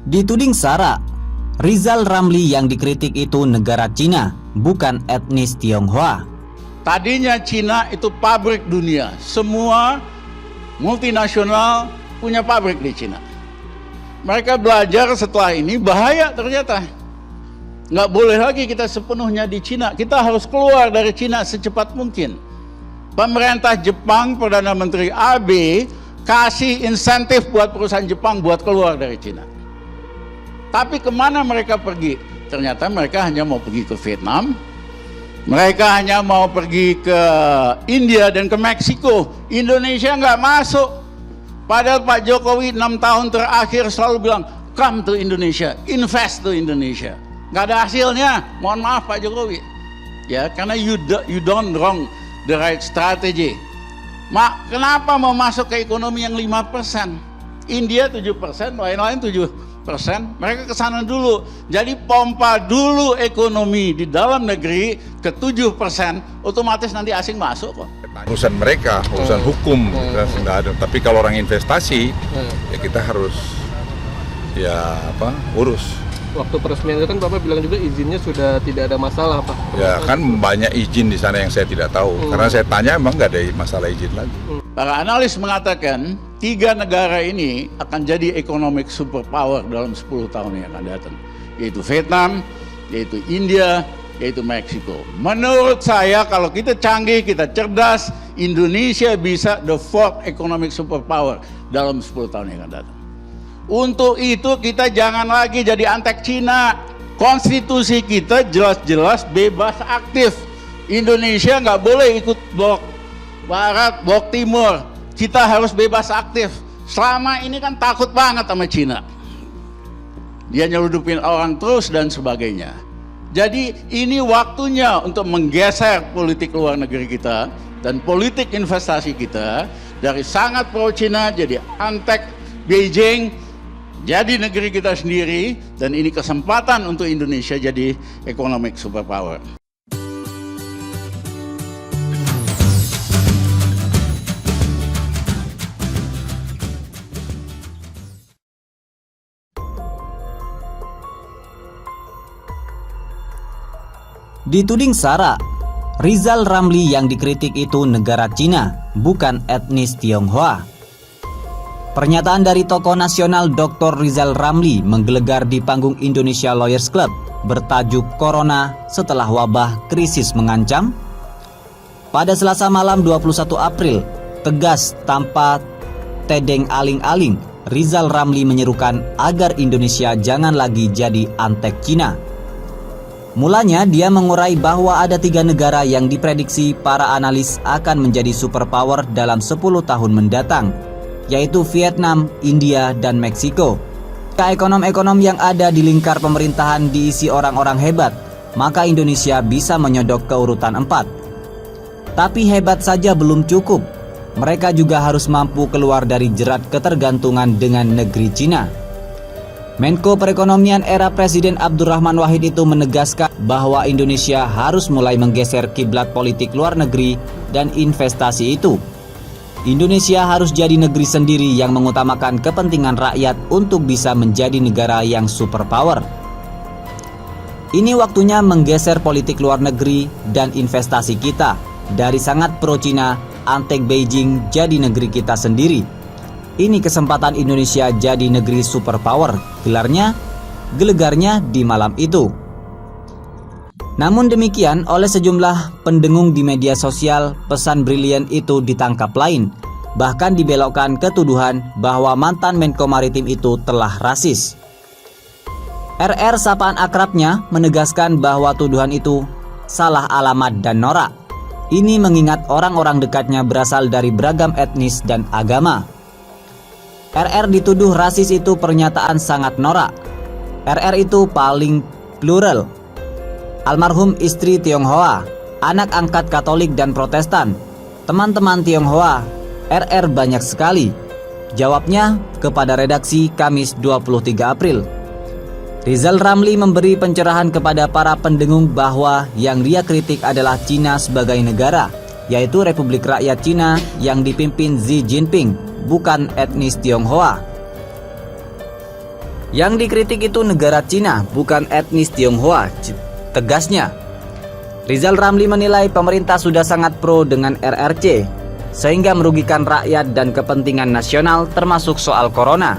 Dituding sara, Rizal Ramli yang dikritik itu negara Cina, bukan etnis Tionghoa. Tadinya Cina itu pabrik dunia, semua multinasional punya pabrik di Cina. Mereka belajar setelah ini bahaya ternyata. Nggak boleh lagi kita sepenuhnya di Cina, kita harus keluar dari Cina secepat mungkin. Pemerintah Jepang, Perdana Menteri Abe, kasih insentif buat perusahaan Jepang buat keluar dari Cina. Tapi kemana mereka pergi? Ternyata mereka hanya mau pergi ke Vietnam, mereka hanya mau pergi ke India dan ke Meksiko. Indonesia nggak masuk. Padahal Pak Jokowi 6 tahun terakhir selalu bilang, come to Indonesia, invest to Indonesia. Nggak ada hasilnya, mohon maaf Pak Jokowi. Ya, karena you don't wrong the right strategy. Kenapa mau masuk ke ekonomi yang 5%? India 7%, lain-lain 7%. Mereka ke sana dulu. Jadi pompa dulu ekonomi di dalam negeri ke 7%, otomatis nanti asing masuk kok. Urusan mereka, urusan hukum nggak ada. Tapi kalau orang investasi, ya kita harus urus. Waktu peresmian itu kan Bapak bilang juga izinnya sudah tidak ada masalah, Pak. Ya kan banyak izin di sana yang saya tidak tahu. Karena saya tanya emang nggak ada masalah izin lagi. Para analis mengatakan 3 negara ini akan jadi economic superpower dalam 10 tahun yang akan datang. Yaitu Vietnam, yaitu India, yaitu Meksiko. Menurut saya kalau kita canggih, kita cerdas, Indonesia bisa the 4th economic superpower dalam 10 tahun yang akan datang. Untuk itu kita jangan lagi jadi antek Cina. Konstitusi kita jelas-jelas bebas aktif. Indonesia nggak boleh ikut blok Barat, blok Timur. Kita harus bebas aktif. Selama ini kan takut banget sama Cina. Dia nyeludupin orang terus dan sebagainya. Jadi ini waktunya untuk menggeser politik luar negeri kita dan politik investasi kita dari sangat pro Cina jadi antek Beijing, jadi negeri kita sendiri, dan ini kesempatan untuk Indonesia jadi economic superpower. Dituding sara, Rizal Ramli yang dikritik itu negara Cina, bukan etnis Tionghoa. Pernyataan dari tokoh nasional Dr. Rizal Ramli menggelegar di panggung Indonesia Lawyers Club bertajuk Corona setelah wabah krisis mengancam. Pada Selasa malam 21 April, tegas tanpa tedeng aling-aling, Rizal Ramli menyerukan agar Indonesia jangan lagi jadi antek Cina. Mulanya dia mengurai bahwa ada 3 negara yang diprediksi para analis akan menjadi superpower dalam 10 tahun mendatang, yaitu Vietnam, India, dan Meksiko. Jika ekonom-ekonom yang ada di lingkar pemerintahan diisi orang-orang hebat, maka Indonesia bisa menyodok ke urutan 4. Tapi hebat saja belum cukup. Mereka juga harus mampu keluar dari jerat ketergantungan dengan negeri Cina. Menko Perekonomian era Presiden Abdurrahman Wahid itu menegaskan bahwa Indonesia harus mulai menggeser kiblat politik luar negeri dan investasi itu. Indonesia harus jadi negeri sendiri yang mengutamakan kepentingan rakyat untuk bisa menjadi negara yang superpower. Ini waktunya menggeser politik luar negeri dan investasi kita dari sangat pro-Cina, antek Beijing jadi negeri kita sendiri. Ini kesempatan Indonesia jadi negeri superpower, gelegarnya di malam itu. Namun demikian, oleh sejumlah pendengung di media sosial, pesan brilian itu ditangkap lain. Bahkan dibelokkan ke tuduhan bahwa mantan Menko Maritim itu telah rasis. RR sapaan akrabnya menegaskan bahwa tuduhan itu salah alamat dan norak. Ini mengingat orang-orang dekatnya berasal dari beragam etnis dan agama. RR dituduh rasis itu pernyataan sangat norak. RR itu paling plural. Almarhum istri Tionghoa, anak angkat Katolik dan Protestan, teman-teman Tionghoa, RR banyak sekali. Jawabnya kepada redaksi Kamis 23 April. Rizal Ramli memberi pencerahan kepada para pendengung bahwa yang dia kritik adalah Cina sebagai negara, yaitu Republik Rakyat Cina yang dipimpin Xi Jinping, bukan etnis Tionghoa. Yang dikritik itu negara Cina, bukan etnis Tionghoa, tegasnya. Rizal Ramli menilai pemerintah sudah sangat pro dengan RRC, sehingga merugikan rakyat dan kepentingan nasional termasuk soal corona.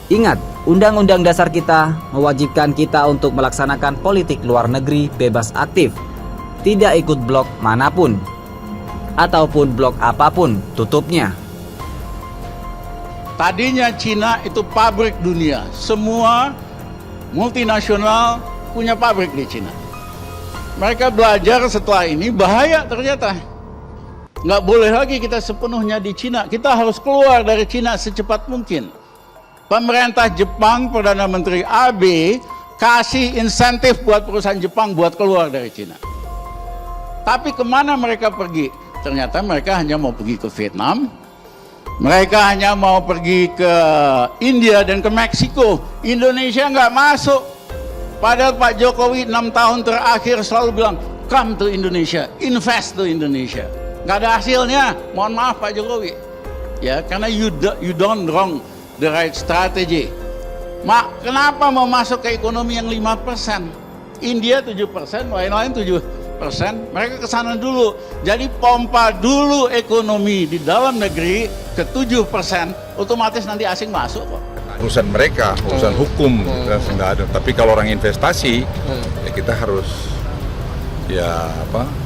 Ingat, Undang-Undang Dasar kita mewajibkan kita untuk melaksanakan politik luar negeri bebas aktif, tidak ikut blok manapun, ataupun blok apapun tutupnya. Tadinya Cina itu pabrik dunia. Semua multinasional punya pabrik di Cina. Mereka belajar setelah ini bahaya ternyata. Nggak boleh lagi kita sepenuhnya di Cina. Kita harus keluar dari Cina secepat mungkin. Pemerintah Jepang, Perdana Menteri Abe, kasih insentif buat perusahaan Jepang buat keluar dari Cina. Tapi kemana mereka pergi? Ternyata mereka hanya mau pergi ke Vietnam. Mereka hanya mau pergi ke India dan ke Meksiko. Indonesia nggak masuk. Padahal Pak Jokowi 6 tahun terakhir selalu bilang, come to Indonesia, invest to Indonesia. Nggak ada hasilnya, mohon maaf Pak Jokowi. Ya, karena you don't wrong the right strategy. Kenapa mau masuk ke ekonomi yang 5%? India 7%, lain-lain 7%. Mereka ke sana dulu. Jadi pompa dulu ekonomi di dalam negeri ke 7%, otomatis nanti asing masuk kok. Urusan mereka, urusan hukum, nggak ada. Tapi kalau orang investasi, ya kita harus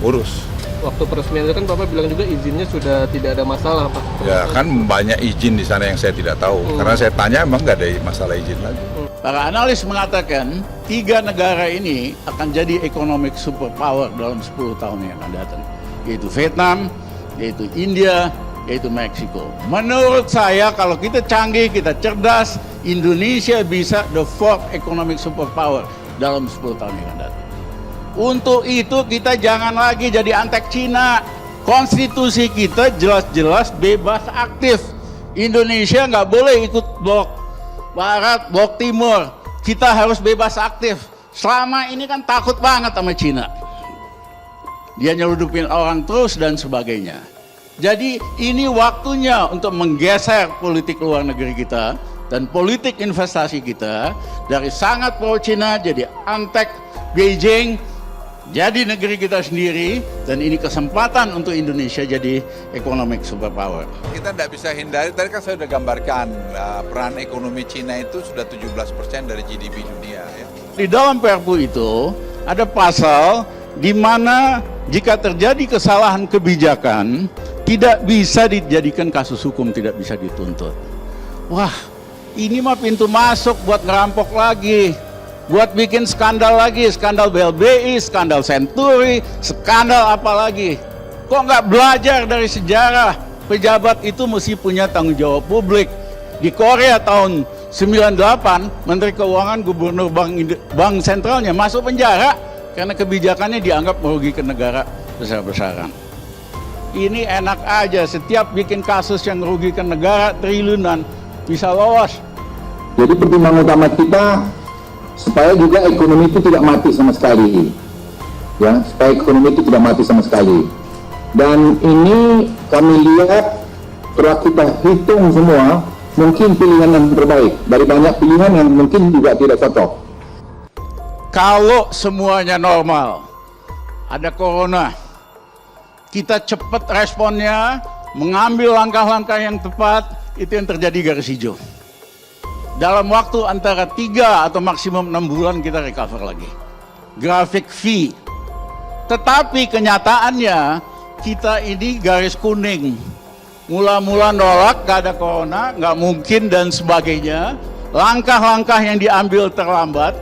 urus. Waktu peresmian itu kan Bapak bilang juga izinnya sudah tidak ada masalah, Pak. Ya kan banyak izin di sana yang saya tidak tahu. Karena saya tanya emang nggak ada masalah izin lagi. Para analis mengatakan 3 negara ini akan jadi economic superpower dalam 10 tahun yang akan datang. Yaitu Vietnam, yaitu India, yaitu Meksiko. Menurut saya kalau kita canggih, kita cerdas, Indonesia bisa the 4th economic superpower dalam 10 tahun yang akan datang. Untuk itu kita jangan lagi jadi antek Cina. Konstitusi kita jelas-jelas bebas aktif. Indonesia nggak boleh ikut blok Barat, blok Timur. Kita harus bebas aktif. Selama ini kan takut banget sama Cina. Dia nyeludupin orang terus dan sebagainya. Jadi ini waktunya untuk menggeser politik luar negeri kita dan politik investasi kita dari sangat pro Cina jadi antek Beijing, jadi negeri kita sendiri, dan ini kesempatan untuk Indonesia jadi economic superpower. Kita tidak bisa hindari, tadi kan saya sudah gambarkan peran ekonomi Cina itu sudah 17% dari GDP dunia. Ya. Di dalam Perpu itu ada pasal di mana jika terjadi kesalahan kebijakan tidak bisa dijadikan kasus hukum, tidak bisa dituntut. Wah, ini mah pintu masuk buat ngerampok lagi. Buat bikin skandal lagi, skandal BLBI, skandal Senturi, skandal apa lagi. Kok nggak belajar dari sejarah? Pejabat itu mesti punya tanggung jawab publik. Di Korea tahun 98, Menteri Keuangan, Gubernur Bank Sentralnya masuk penjara karena kebijakannya dianggap merugikan negara besar-besaran. Ini enak aja, setiap bikin kasus yang merugikan negara triliunan bisa lolos. Jadi pertimbangan utama kita supaya juga ekonomi itu tidak mati sama sekali, ya, supaya ekonomi itu tidak mati sama sekali. Dan ini kami lihat setelah kita hitung semua, mungkin pilihan yang terbaik dari banyak pilihan yang mungkin juga tidak cocok. Kalau semuanya normal, ada corona, kita cepat responnya, mengambil langkah-langkah yang tepat, itu yang terjadi garis hijau. Dalam waktu antara 3 atau maksimum 6 bulan kita recover lagi. Grafik V. Tetapi kenyataannya kita ini garis kuning. Mula-mula nolak, gak ada corona, gak mungkin dan sebagainya. Langkah-langkah yang diambil terlambat.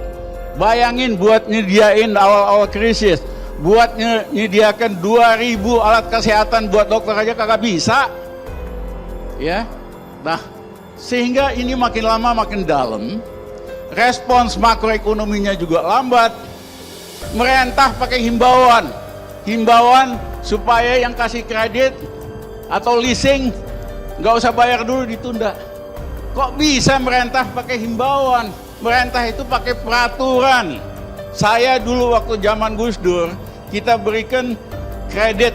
Bayangin buat nyediain awal-awal krisis. Buat nyediakan 2.000 alat kesehatan buat dokter aja kagak bisa. Ya, nah, sehingga ini makin lama makin dalam, respons makroekonominya juga lambat. Merentah pakai himbauan supaya yang kasih kredit atau leasing nggak usah bayar dulu, ditunda. Kok bisa merentah pakai himbauan? Merentah itu pakai peraturan. Saya dulu waktu zaman Gus Dur, kita berikan kredit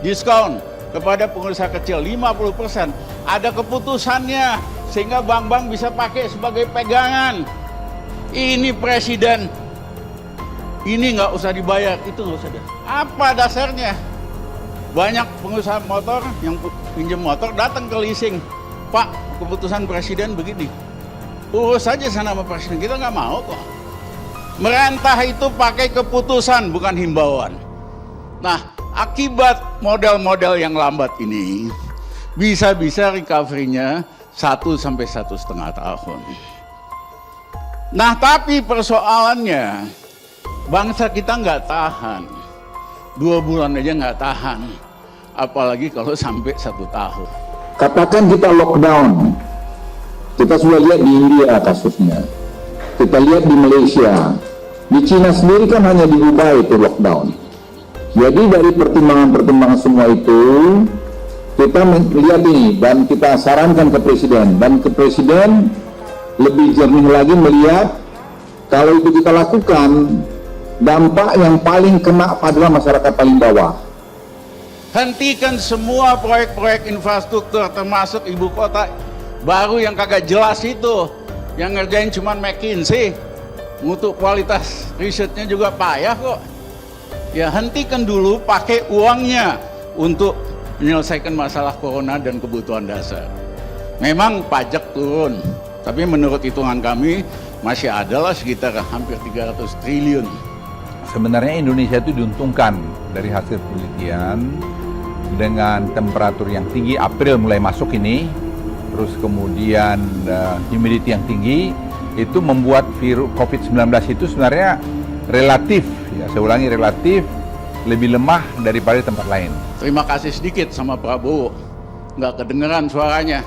diskon kepada pengusaha kecil 50%. Ada keputusannya. sehingga bank-bank bisa pakai sebagai pegangan. Ini presiden, ini nggak usah dibayar, itu nggak usah. Apa dasarnya? Banyak pengusaha motor yang pinjam motor datang ke leasing, Pak, keputusan presiden begini, urus saja sana sama presiden, kita nggak mau kok. Merentah itu pakai keputusan, bukan himbauan. Nah, akibat model-model yang lambat ini, bisa-bisa recovery-nya 1 sampai 1,5 tahun. Nah, tapi persoalannya, bangsa kita nggak tahan. 2 bulan aja nggak tahan. Apalagi kalau sampai 1 tahun. Katakan kita lockdown, kita sudah lihat di India kasusnya, kita lihat di Malaysia, di Cina sendiri kan hanya di Dubai itu lockdown. Jadi dari pertimbangan-pertimbangan semua itu, kita melihat ini dan kita sarankan ke Presiden, dan ke Presiden lebih jernih lagi melihat kalau itu kita lakukan, dampak yang paling kena adalah masyarakat paling bawah. Hentikan semua proyek-proyek infrastruktur termasuk ibu kota baru yang kagak jelas itu. Yang ngerjain cuman McKinsey. Untuk kualitas risetnya juga payah kok. Ya hentikan dulu, pakai uangnya untuk menyelesaikan masalah corona dan kebutuhan dasar. Memang pajak turun, tapi menurut hitungan kami masih adalah sekitar hampir 300 triliun. Sebenarnya Indonesia itu diuntungkan dari hasil penelitian dengan temperatur yang tinggi, April mulai masuk ini, terus kemudian humidity yang tinggi, itu membuat virus COVID-19 itu sebenarnya relatif, ya saya ulangi relatif, lebih lemah daripada tempat lain. Terima kasih sedikit sama Prabowo, nggak kedengeran suaranya,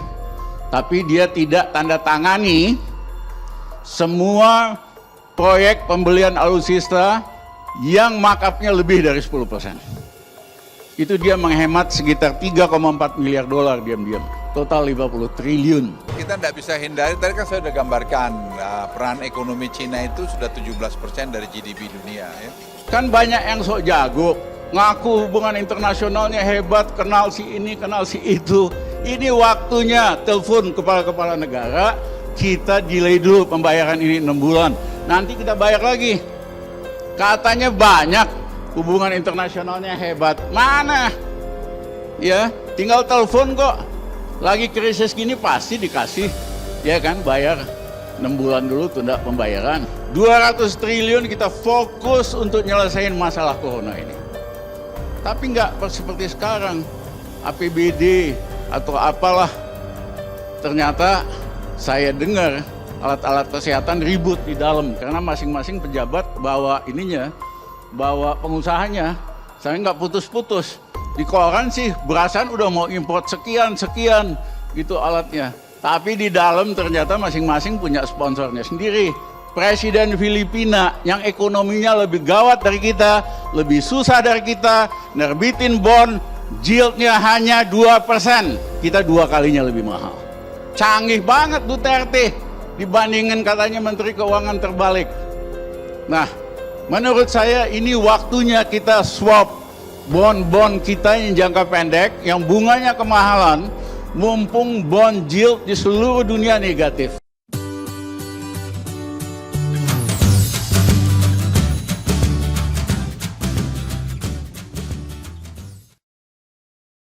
tapi dia tidak tanda tangani semua proyek pembelian alutsista yang markupnya lebih dari 10%. Itu dia menghemat sekitar 3,4 miliar dolar diam-diam. Total 50 triliun. Kita tidak bisa hindari, tadi kan saya sudah gambarkan, peran ekonomi Cina itu sudah 17% dari GDP dunia. Ya. Kan banyak yang sok jago, ngaku hubungan internasionalnya hebat, kenal si ini, kenal si itu. Ini waktunya telepon kepala-kepala negara, kita delay dulu pembayaran ini 6 bulan. Nanti kita bayar lagi. Katanya banyak, hubungan internasionalnya hebat. Mana? Ya, tinggal telepon kok. Lagi krisis gini pasti dikasih, ya kan, bayar 6 bulan dulu tunda pembayaran. 200 triliun kita fokus untuk nyelesain masalah corona ini. Tapi nggak seperti sekarang, APBD atau apalah. Ternyata saya dengar alat-alat kesehatan ribut di dalam karena masing-masing pejabat bawa ininya, bawa pengusahanya. Saya nggak putus-putus. Di koran sih berasan udah mau import sekian gitu alatnya. Tapi di dalam ternyata masing-masing punya sponsornya sendiri. Presiden Filipina yang ekonominya lebih gawat dari kita, lebih susah dari kita, nerbitin bond, yieldnya hanya 2%. Kita 2 kalinya lebih mahal. Canggih banget Duterte dibandingin katanya Menteri Keuangan terbalik. Nah, menurut saya ini waktunya kita swap bond-bond kita yang jangka pendek, yang bunganya kemahalan, mumpung bond yield di seluruh dunia negatif.